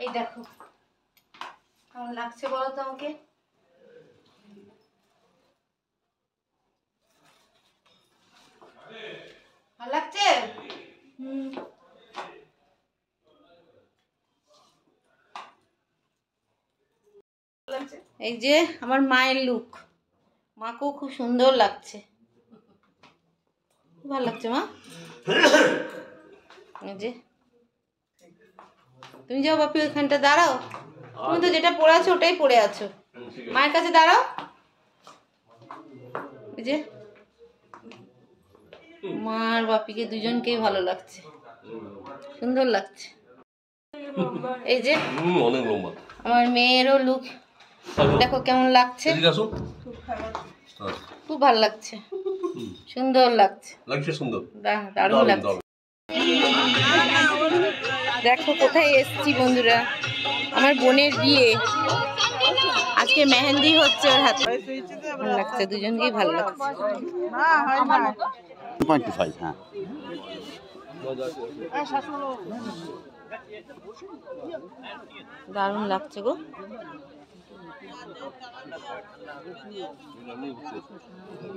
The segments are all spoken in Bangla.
এই দেখো কেমন লাগছে বলো তো আমাকে। ভালো লাগছে? এই যে আমার মায়ের লুক, মাকেও খুব সুন্দর লাগছে, ভালো লাগছে মা। এই যে তুমি যাও বাপি ওইখানটা দাঁড়াও, তুমি তো যেটা পড়ে আছো ওটাই পড়ে আছো, মায়ের কাছে দাঁড়াও। এই যে মা আর বাপিকে দুজনকেই ভালো লাগছে, সুন্দর লাগছে। এই যে আমার মেয়েরও লুক দেখো কেমন লাগছে, খুব ভালো লাগছে, সুন্দর লাগছে, দারুণ লাগছে। দেখো কোথায় এসছি বন্ধুরা, আমার বোনের বিয়ে, আজকে মেহেন্দি হচ্ছে ওর হাতে, ভালো লাগছে, দুজনকেই ভালো লাগছে। দারুণ লাগছে গো,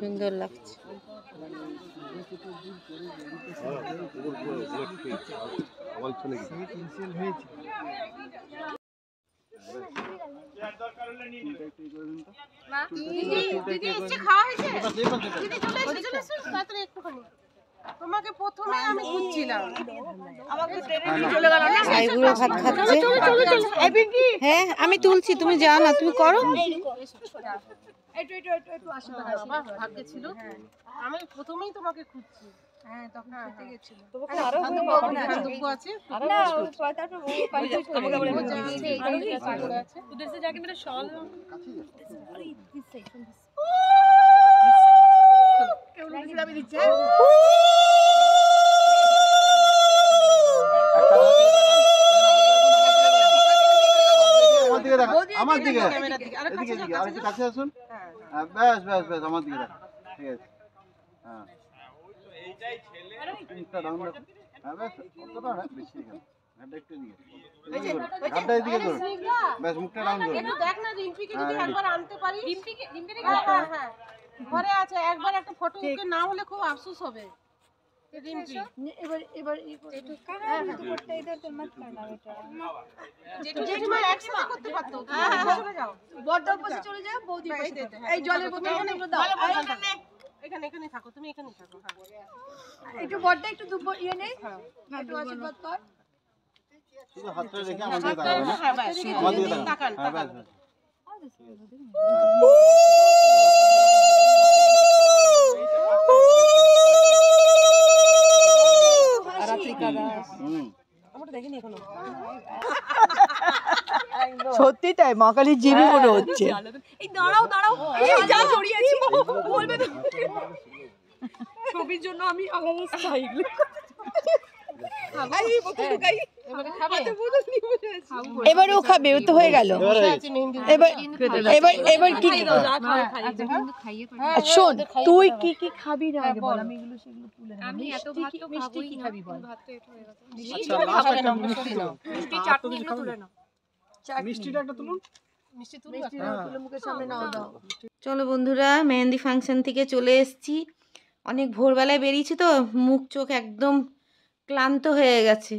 সুন্দর লাগছে। তোমাকে প্রথমে আমি খুঁজছিলাম, ভাত খাচ্ছে। হ্যাঁ আমি তুলছি, তুমি যাও না, তুমি করো। আমি প্রথমেই তোমাকে খুঁজছি। আমার দিকে আরেকটু কাছে আসুন, ব্যাস ব্যাস ব্যাস আমার দিকে ঠিক আছে। হ্যাঁ মুখটা ডাউন রাখুন, হ্যাঁ ব্যাস অতটা না বেশি এখানে, ঘাটটা একটু দিকে, ঘাটটা এদিকে করুন, ব্যাস মুখটা ডাউন করুন। দেখ না রিম্পিকে যদি একবার আনতে পারি, রিম্পিকে হ্যাঁ ঘরে আছে, একবার একটা ফটো ওকে না হলে খুব আফসোস হবে। রিম্পি এবার এবার একটু করতে ইধর তো মত করনা বেটা, যেটু জেঠিমা একসাথে করতে পারতো, চলে যাও বড় পাশে চলে যাও, বৌদি পাশে দে, এই জলের বোতলটা একটু দাও, এখানে এখানে থাকো, তুমি এখানেই থাকো। হ্যাঁ একটু বড়টা একটু দুব ইয়ে নেই, একটু আশীর্বাদ কর, শুধু হাতটা রেখে আমার দিকে তাকাবেন, হ্যাঁ ব্যাস আমার দিকে তাকান, হ্যাঁ ব্যাস ব্যাস। সত্যি তাই, মা কালীর জিবি মনে হচ্ছে। এই দাঁড়াও দাঁড়াও, যা জড়িয়েছি বলবে না, ছবির জন্য আমি আলাদা স্টাইল। এবারেও খাবে, ও তো হয়ে গেল। এবার এবার এবার কি শোন, তুই কি কি খাবি না আগে বল, আমি এগুলো সেগুলো তুলে নেব। আমি এত ভাত তো খাবই কি খাবি বল, আচ্ছা লাস্ট একটা মিষ্টি নাও, মিষ্টি চাটনি এগুলো তুলে নাও, মিষ্টিটা একটা তুলুন, মিষ্টি তুলে মুখের সামনে নাও দাও। চলো বন্ধুরা, মেহেন্দি ফাংশন থেকে চলে এসেছি, অনেক ভোরবেলায় বেরিয়েছি তো, মুখ চোখ একদম ক্লান্ত হয়ে গেছে।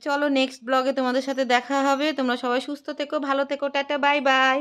চলো নেক্সট ব্লগে তোমাদের সাথে দেখা হবে, তোমরা সবাই সুস্থ থেকো, ভালো থেকো, টাটা বাই বাই।